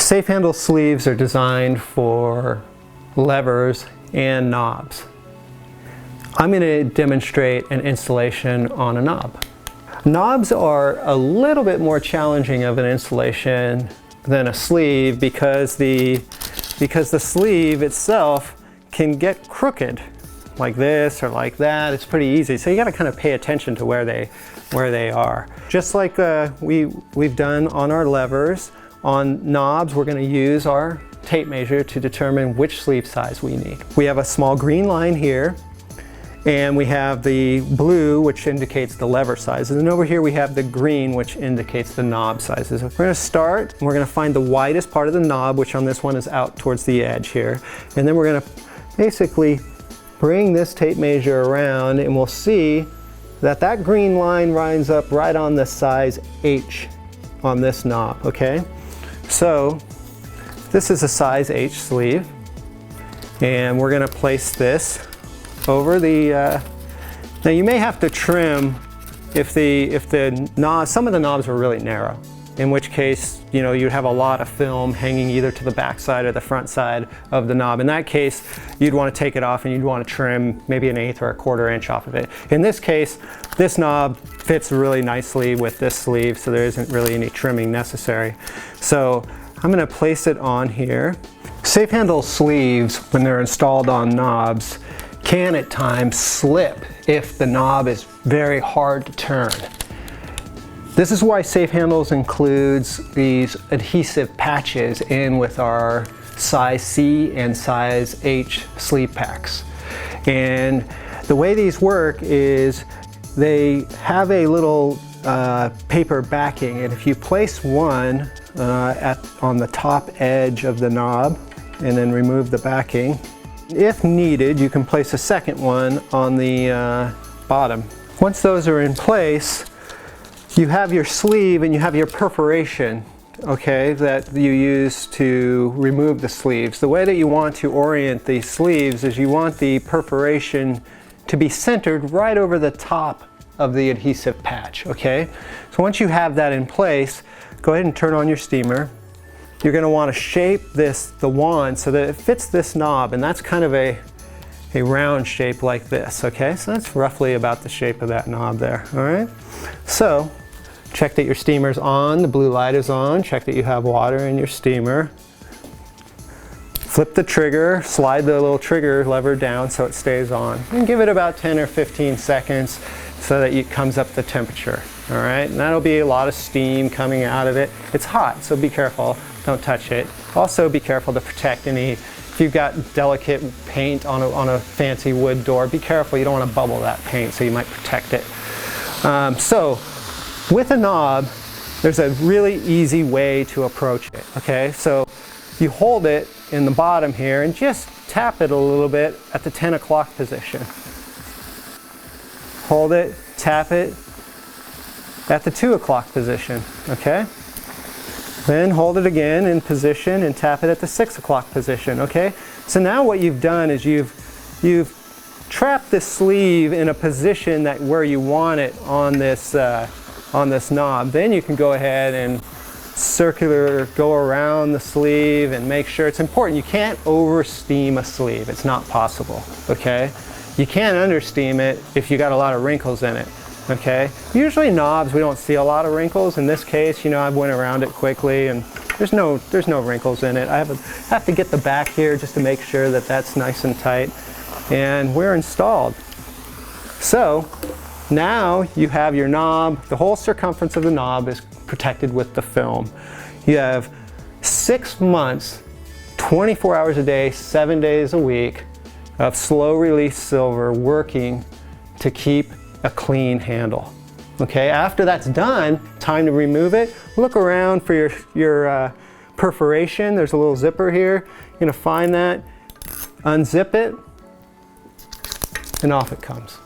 Safe handle sleeves are designed for levers and knobs. I'm going to demonstrate an installation on a knob. Knobs are a little bit more challenging of an installation than a sleeve because the sleeve itself can get crooked like this or like that. It's pretty easy, so you got to kind of pay attention to where they are. Just like we've done on our levers, on knobs we're going to use our tape measure to determine which sleeve size we need. We have a small green line here, and we have the blue, which indicates the lever sizes, and over here we have the green, which indicates the knob sizes. We're going to start, and we're going to find the widest part of the knob, which on this one is out towards the edge here, and then we're going to basically bring this tape measure around, and we'll see that that green line lines up right on the size H on this knob, okay? So this is a size H sleeve, and we're going to place this over the, now you may have to trim if the knob, some of the knobs are really narrow, in which case, you know, you'd have a lot of film hanging either to the back side or the front side of the knob. In that case, you'd want to take it off and you'd want to trim maybe 1/8 or 1/4 inch off of it. In this case, this knob fits really nicely with this sleeve, so there isn't really any trimming necessary. So I'm going to place it on here. Safe handle sleeves, when they're installed on knobs, can at times slip if the knob is very hard to turn. This is why Safe Handles includes these adhesive patches in with our size C and size H sleeve packs. And the way these work is they have a little paper backing, and if you place one on the top edge of the knob and then remove the backing, if needed, you can place a second one on the bottom. Once those are in place, you have your sleeve and you have your perforation, okay, that you use to remove the sleeves. The way that you want to orient these sleeves is you want the perforation to be centered right over the top of the adhesive patch, okay? So once you have that in place, go ahead and turn on your steamer. You're going to want to shape the wand so that it fits this knob, and that's kind of a round shape like this, okay? So that's roughly about the shape of that knob there, all right? So check that your steamer's on, the blue light is on, check that you have water in your steamer. Flip the trigger, slide the little trigger lever down so it stays on, and give it about 10 or 15 seconds so that it comes up the temperature, all right? And that'll be a lot of steam coming out of it. It's hot, so be careful, don't touch it. Also be careful to protect if you've got delicate paint on a fancy wood door, be careful, you don't want to bubble that paint, so you might protect it. So with a knob, there's a really easy way to approach it, okay? So you hold it in the bottom here and just tap it a little bit at the 10 o'clock position. Hold it, tap it at the 2 o'clock position, okay? Then hold it again in position and tap it at the 6 o'clock position, okay? So now what you've done is you've trapped the sleeve in a position where you want it on this knob. Then you can go ahead and go around the sleeve and make sure. It's important, you can't over steam a sleeve, it's not possible, okay? You can't under steam it if you got a lot of wrinkles in it, okay? Usually knobs, we don't see a lot of wrinkles. In this case, you know, I went around it quickly and there's no wrinkles in it. I have to get the back here just to make sure that that's nice and tight, and we're installed. So now you have your knob, the whole circumference of the knob is protected with the film. You have 6 months, 24 hours a day, 7 days a week of slow release silver working to keep a clean handle. Okay, after that's done, time to remove it. Look around for your perforation. There's a little zipper here. You're gonna find that, unzip it, and off it comes.